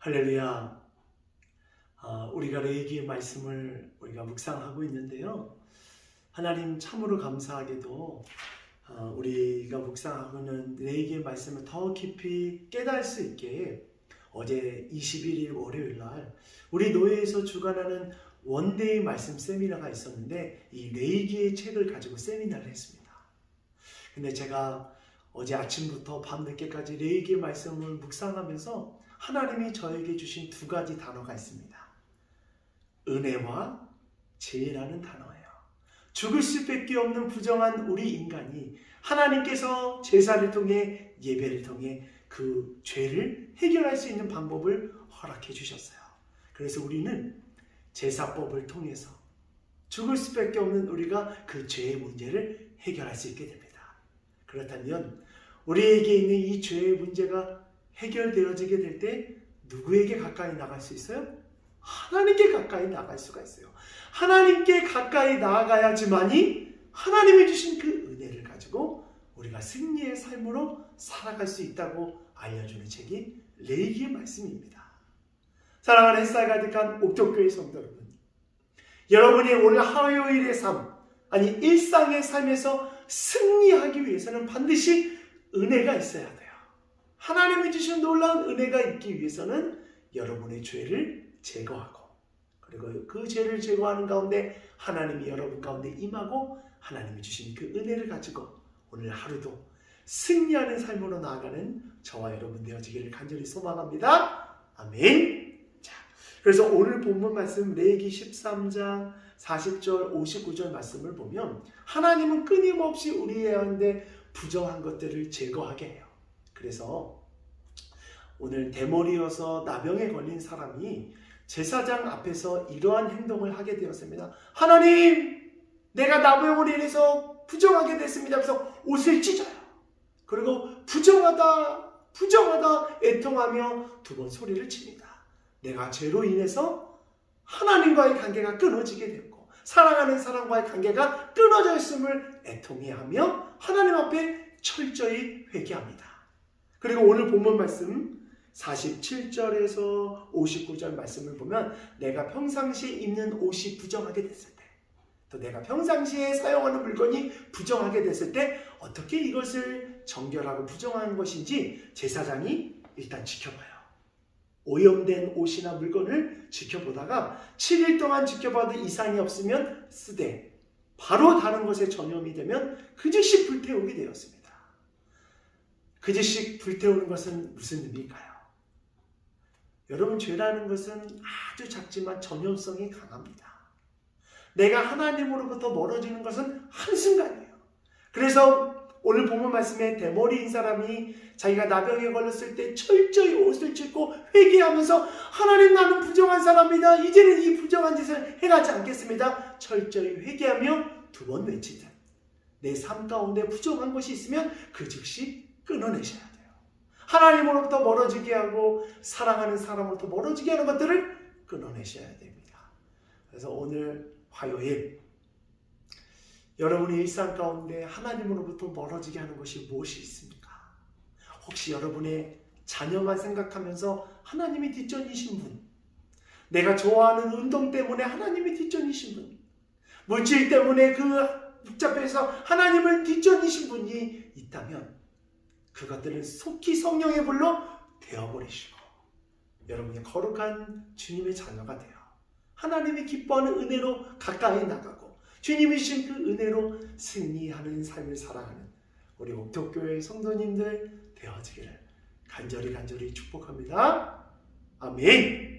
할렐루야. 우리가 레위기의 말씀을 우리가 묵상하고 있는데요. 하나님 참으로 감사하게도 우리가 묵상하고 있는 레위기의 말씀을 더 깊이 깨달을 수 있게 어제 21일 월요일 날 우리 노예에서 주관하는 원데이 말씀 세미나가 있었는데 이 레위기의 책을 가지고 세미나를 했습니다. 근데 제가 어제 아침부터 밤늦게까지 레위기의 말씀을 묵상하면서 하나님이 저에게 주신 두 가지 단어가 있습니다. 은혜와 죄라는 단어예요. 죽을 수밖에 없는 부정한 우리 인간이 하나님께서 제사를 통해 예배를 통해 그 죄를 해결할 수 있는 방법을 허락해 주셨어요. 그래서 우리는 제사법을 통해서 죽을 수밖에 없는 우리가 그 죄의 문제를 해결할 수 있게 됩니다. 그렇다면 우리에게 있는 이 죄의 문제가 해결되어지게 될 때 누구에게 가까이 나갈 수 있어요? 하나님께 가까이 나갈 수가 있어요. 하나님께 가까이 나아가야지만이 하나님이 주신 그 은혜를 가지고 우리가 승리의 삶으로 살아갈 수 있다고 알려주는 책이 레위기의 말씀입니다. 사랑하는 햇살 가득한 옥토교회 성도 여러분, 여러분이 오늘 화요일의 삶, 아니 일상의 삶에서 승리하기 위해서는 반드시 은혜가 있어야 돼요. 하나님이 주신 놀라운 은혜가 있기 위해서는 여러분의 죄를 제거하고, 그리고 그 죄를 제거하는 가운데 하나님이 여러분 가운데 임하고 하나님이 주신 그 은혜를 가지고 오늘 하루도 승리하는 삶으로 나아가는 저와 여러분 되어지기를 간절히 소망합니다. 아멘. 자, 그래서 오늘 본문 말씀 레위기 13장 40절 59절 말씀을 보면 하나님은 끊임없이 우리의 부정한 것들을 제거하게 해요. 그래서 오늘 대머리여서 나병에 걸린 사람이 제사장 앞에서 이러한 행동을 하게 되었습니다. 하나님, 내가 나병으로 인해서 부정하게 됐습니다. 그래서 옷을 찢어요. 그리고 부정하다 애통하며 두 번 소리를 칩니다. 내가 죄로 인해서 하나님과의 관계가 끊어지게 됐고 사랑하는 사람과의 관계가 끊어져 있음을 애통해하며 하나님 앞에 철저히 회개합니다. 그리고 오늘 본문 말씀 47절에서 59절 말씀을 보면 내가 평상시에 입는 옷이 부정하게 됐을 때, 또 내가 평상시에 사용하는 물건이 부정하게 됐을 때 어떻게 이것을 정결하고 부정한 것인지 제사장이 일단 지켜봐요. 오염된 옷이나 물건을 지켜보다가 7일 동안 지켜봐도 이상이 없으면 쓰되 바로 다른 것에 전염이 되면 그 즉시 불태우게 되었습니다. 그 즉시 불태우는 것은 무슨 의미일까요? 여러분, 죄라는 것은 아주 작지만 전염성이 강합니다. 내가 하나님으로부터 멀어지는 것은 한순간이에요. 그래서 오늘 본문 말씀에 대머리인 사람이 자기가 나병에 걸렸을 때 철저히 옷을 찢고 회개하면서 하나님, 나는 부정한 사람이다. 이제는 이 부정한 짓을 행하지 않겠습니다. 철저히 회개하며 두 번 외치듯 내 삶 가운데 부정한 것이 있으면 그 즉시 끊어내셔야 돼요. 하나님으로부터 멀어지게 하고 사랑하는 사람으로부터 멀어지게 하는 것들을 끊어내셔야 됩니다. 그래서 오늘 화요일 여러분의 일상 가운데 하나님으로부터 멀어지게 하는 것이 무엇이 있습니까? 혹시 여러분의 자녀만 생각하면서 하나님이 뒷전이신 분, 내가 좋아하는 운동 때문에 하나님이 뒷전이신 분, 물질 때문에 그 복잡해서 하나님을 뒷전이신 분이 있다면 그것들은 속히 성령의 불로 되어버리시고 여러분이 거룩한 주님의 자녀가 되어 하나님이 기뻐하는 은혜로 가까이 나가고 주님이 주신 그 은혜로 승리하는 삶을 살아가는 우리 옥토교회 성도님들 되어지기를 간절히 축복합니다. 아멘.